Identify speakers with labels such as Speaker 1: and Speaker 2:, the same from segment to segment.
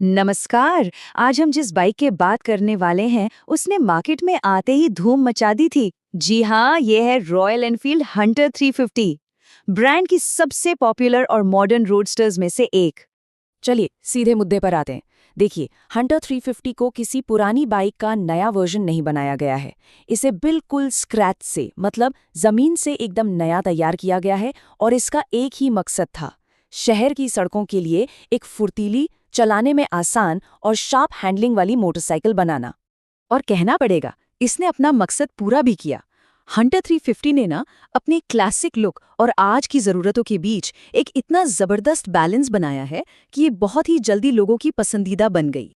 Speaker 1: नमस्कार। आज हम जिस बाइक की बात करने वाले हैं उसने मार्केट में आते ही धूम मचा दी थी। जी हाँ, ये है रॉयल एनफील्ड हंटर 350, ब्रांड की सबसे पॉपुलर और मॉडर्न रोडस्टर्स में से एक।
Speaker 2: चलिए सीधे मुद्दे पर आते हैं। देखिए, हंटर 350 को किसी पुरानी बाइक का नया वर्जन नहीं बनाया गया है। इसे बिल्कुल स्क्रैच से, मतलब जमीन से एकदम नया तैयार किया गया है। और इसका एक ही मकसद था, शहर की सड़कों के लिए एक फुर्तीली, चलाने में आसान और शार्प हैंडलिंग वाली मोटरसाइकिल बनाना।
Speaker 1: और कहना पड़ेगा, इसने अपना मकसद पूरा भी किया। हंटर 350 ने ना अपनी क्लासिक लुक और आज की ज़रूरतों के बीच एक इतना ज़बरदस्त बैलेंस बनाया है कि ये बहुत ही जल्दी लोगों की पसंदीदा बन गई।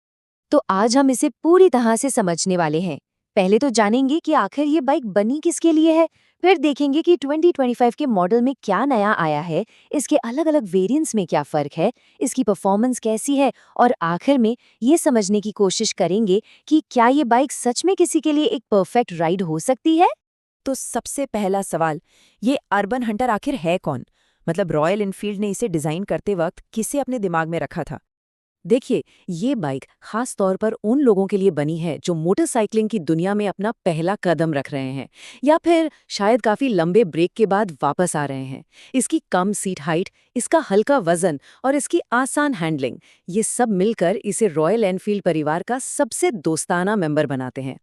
Speaker 3: तो आज हम इसे पूरी तरह से समझने वाले हैं। पहले तो जानेंगे कि आखिर ये बाइक बनी किसके लिए है, फिर देखेंगे कि 2025 के मॉडल में क्या नया आया है, इसके अलग-अलग वेरिएंट्स में क्या फ़र्क है, इसकी परफॉर्मेंस कैसी है और आखिर में ये समझने की कोशिश करेंगे कि क्या ये बाइक सच में किसी के लिए एक परफेक्ट राइड हो सकती है।
Speaker 2: तो सबसे पहला सवाल, ये अर्बन हंटर आखिर है कौन? मतलब रॉयल एनफील्ड ने इसे डिज़ाइन करते वक्त किसे अपने दिमाग में रखा था?
Speaker 1: देखिए, ये बाइक खास तौर पर उन लोगों के लिए बनी है जो मोटरसाइकिलिंग की दुनिया में अपना पहला कदम रख रहे हैं या फिर शायद काफी लंबे ब्रेक के बाद वापस आ रहे हैं। इसकी कम सीट हाइट, इसका हल्का वजन और इसकी आसान हैंडलिंग, ये सब मिलकर इसे रॉयल एनफील्ड परिवार का सबसे दोस्ताना मेंबर बनाते हैं।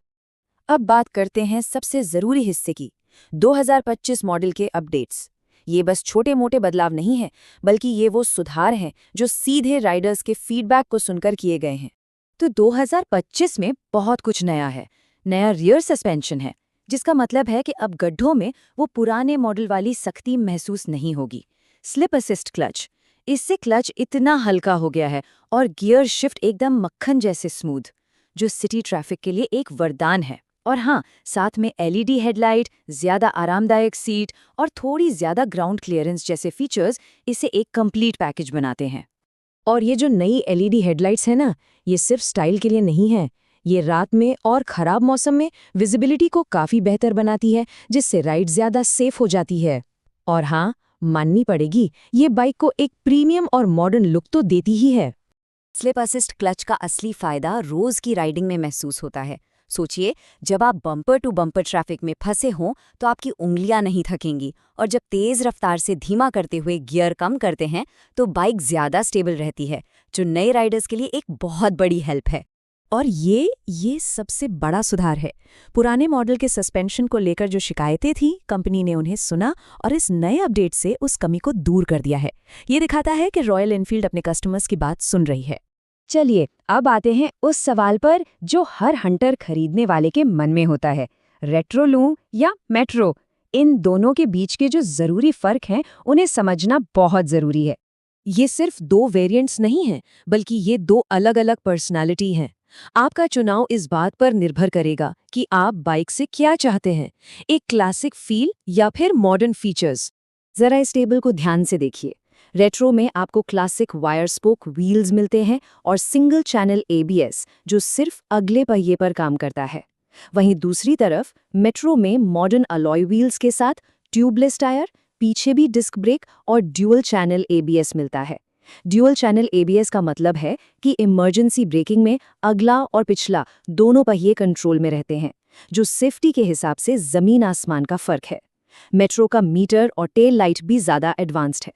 Speaker 2: अब बात करते हैं सबसे ज़रूरी हिस्से की, 2025 मॉडल के अपडेट्स। ये बस छोटे-मोटे बदलाव नहीं हैं, बल्कि ये वो सुधार हैं जो सीधे राइडर्स के फीडबैक को सुनकर किए गए हैं।
Speaker 1: तो 2025 में बहुत कुछ नया है। नया रियर सस्पेंशन है, जिसका मतलब है कि अब गड्ढों में वो पुराने मॉडल वाली सख्ती महसूस नहीं होगी। स्लिप असिस्ट क्लच, इससे क्लच इतना हल्का हो गया है और गियर शिफ्ट एकदम मक्खन जैसे स्मूथ, जो सिटी ट्रैफिक के लिए एक वरदान है। और हाँ, साथ में एलईडी हेडलाइट, ज्यादा आरामदायक सीट और थोड़ी ज्यादा ग्राउंड क्लियरेंस जैसे फीचर्स इसे एक कंप्लीट पैकेज बनाते हैं। और ये जो नई एलईडी हेडलाइट्स है ना, ये सिर्फ स्टाइल के लिए नहीं है। ये रात में और खराब मौसम में विजिबिलिटी को काफी बेहतर बनाती है, जिससे राइड ज्यादा सेफ हो जाती है। और हाँ, माननी पड़ेगी, ये बाइक को एक प्रीमियम और मॉडर्न लुक तो देती ही है।
Speaker 3: स्लिप असिस्ट क्लच का असली फायदा रोज की राइडिंग में महसूस होता है। सोचिए, जब आप बम्पर टू बम्पर ट्रैफिक में फंसे हों तो आपकी उंगलियां नहीं थकेंगी, और जब तेज रफ्तार से धीमा करते हुए गियर कम करते हैं तो बाइक ज्यादा स्टेबल रहती है, जो नए राइडर्स के लिए एक बहुत बड़ी हेल्प है।
Speaker 2: और ये सबसे बड़ा सुधार है। पुराने मॉडल के सस्पेंशन को लेकर जो शिकायतें थी, कंपनी ने उन्हें सुना और इस नए अपडेट से उस कमी को दूर कर दिया है। ये दिखाता है कि रॉयल एनफील्ड अपने कस्टमर्स की बात सुन रही है।
Speaker 1: चलिए, अब आते हैं उस सवाल पर जो हर हंटर खरीदने वाले के मन में होता है, रेट्रो लूं या मेट्रो। इन दोनों के बीच के जो जरूरी फर्क हैं, उन्हें समझना बहुत जरूरी है। ये सिर्फ दो वेरिएंट्स नहीं हैं, बल्कि ये दो अलग-अलग पर्सनालिटी हैं। आपका चुनाव इस बात पर निर्भर करेगा कि आप बाइक से क्या चाहते हैं, एक क्लासिक फील या फिर मॉडर्न फीचर्स। जरा इस टेबल को ध्यान से देखिए। रेट्रो में आपको क्लासिक वायर स्पोक व्हील्स मिलते हैं और सिंगल चैनल एबीएस, जो सिर्फ अगले पहिए पर काम करता है। वहीं दूसरी तरफ मेट्रो में मॉडर्न अलॉय व्हील्स के साथ ट्यूबलेस टायर, पीछे भी डिस्क ब्रेक और ड्यूअल चैनल एबीएस मिलता है। ड्यूअल चैनल एबीएस का मतलब है कि इमरजेंसी ब्रेकिंग में अगला और पिछला दोनों पहिए कंट्रोल में रहते हैं, जो सेफ्टी के हिसाब से जमीन आसमान का फर्क है। मेट्रो का मीटर और टेल लाइट भी ज्यादा एडवांस्ड है।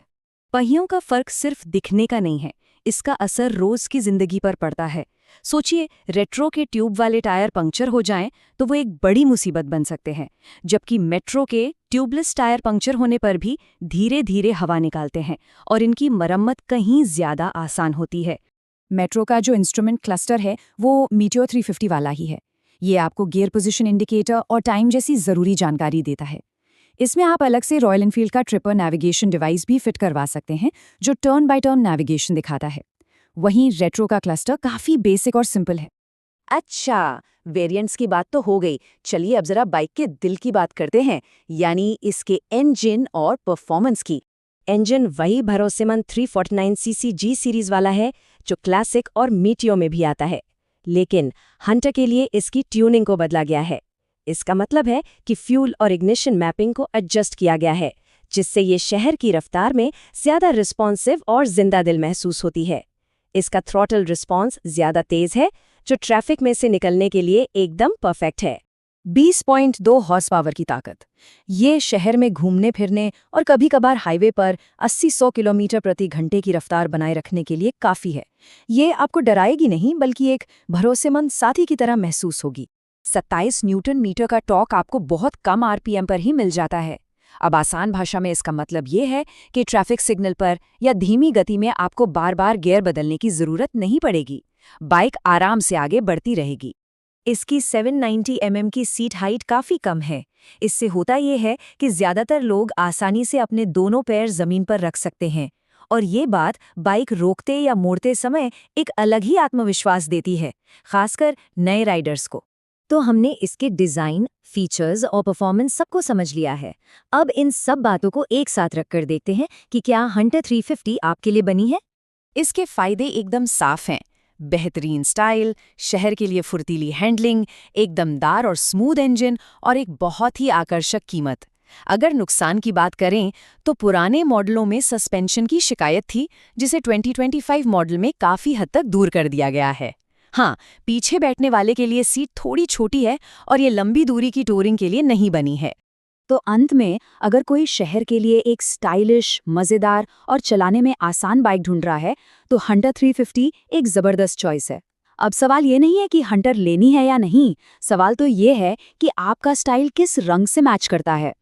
Speaker 1: पहियों का फर्क सिर्फ दिखने का नहीं है, इसका असर रोज की जिंदगी पर पड़ता है। सोचिए, रेट्रो के ट्यूब वाले टायर पंक्चर हो जाएं तो वो एक बड़ी मुसीबत बन सकते हैं, जबकि मेट्रो के ट्यूबलेस टायर पंक्चर होने पर भी धीरे धीरे हवा निकालते हैं और इनकी मरम्मत कहीं ज्यादा आसान होती है।
Speaker 2: मेट्रो का जो इंस्ट्रूमेंट क्लस्टर है वो मीटियोर 350 वाला ही है। ये आपको गियर पोजीशन इंडिकेटर और टाइम जैसी ज़रूरी जानकारी देता है। इसमें आप अलग से रॉयल एनफील्ड का ट्रिपर नेविगेशन डिवाइस भी फिट करवा सकते हैं, जो टर्न बाय टर्न नेविगेशन दिखाता है। वहीं रेट्रो का क्लस्टर काफ़ी बेसिक और सिंपल है।
Speaker 1: अच्छा, वेरिएंट्स की बात तो हो गई। चलिए अब जरा बाइक के दिल की बात करते हैं, यानी इसके इंजन और परफॉर्मेंस की। इंजन वही भरोसेमंद 349 सीसी जी सीरीज वाला है जो क्लासिक और मीटियो में भी आता है, लेकिन हंटर के लिए इसकी ट्यूनिंग को बदला गया है। इसका मतलब है कि फ्यूल और इग्निशन मैपिंग को एडजस्ट किया गया है, जिससे ये शहर की रफ्तार में ज्यादा रिस्पॉन्सिव और जिंदा दिल महसूस होती है।
Speaker 2: इसका थ्रॉटल रिस्पॉन्स ज्यादा तेज है, जो ट्रैफिक में से निकलने के लिए एकदम परफेक्ट है। 20.2 हॉर्स पावर की ताकत। ये शहर में घूमने फिरने और कभी कभार हाईवे पर 80-100 किलोमीटर प्रति घंटे की रफ्तार बनाए रखने के लिए काफी है। ये आपको डराएगी नहीं, बल्कि एक भरोसेमंद साथी की तरह महसूस होगी। 27 न्यूटन मीटर का टॉर्क आपको बहुत कम आरपीएम पर ही मिल जाता है। अब आसान भाषा में इसका मतलब ये है कि ट्रैफिक सिग्नल पर या धीमी गति में आपको बार बार गियर बदलने की जरूरत नहीं पड़ेगी। बाइक आराम से आगे बढ़ती रहेगी। इसकी 790 mm की सीट हाइट काफी कम है। इससे होता ये है कि ज्यादातर लोग आसानी से अपने दोनों पैर जमीन पर रख सकते हैं, और ये बात बाइक रोकते या मोड़ते समय एक अलग ही आत्मविश्वास देती है, खासकर नए राइडर्स को।
Speaker 3: तो हमने इसके डिजाइन, फीचर्स और परफॉर्मेंस सबको समझ लिया है। अब इन सब बातों को एक साथ रखकर देखते हैं कि क्या हंटर 350 आपके लिए बनी है।
Speaker 2: इसके फायदे एकदम साफ हैं। बेहतरीन स्टाइल, शहर के लिए फुर्तीली हैंडलिंग, एक दमदार और स्मूथ इंजन और एक बहुत ही आकर्षक कीमत। अगर नुकसान की बात करें तो पुराने मॉडलों में सस्पेंशन की शिकायत थी, जिसे 2025 मॉडल में काफ़ी हद तक दूर कर दिया गया है। हाँ, पीछे बैठने वाले के लिए सीट थोड़ी छोटी है और ये लंबी दूरी की टूरिंग के लिए नहीं बनी है।
Speaker 3: तो अंत में, अगर कोई शहर के लिए एक स्टाइलिश, मज़ेदार और चलाने में आसान बाइक ढूंढ रहा है, तो हंटर 350 एक ज़बरदस्त चॉइस है। अब सवाल ये नहीं है कि हंटर लेनी है या नहीं, सवाल तो ये है कि आपका स्टाइल किस रंग से मैच करता है।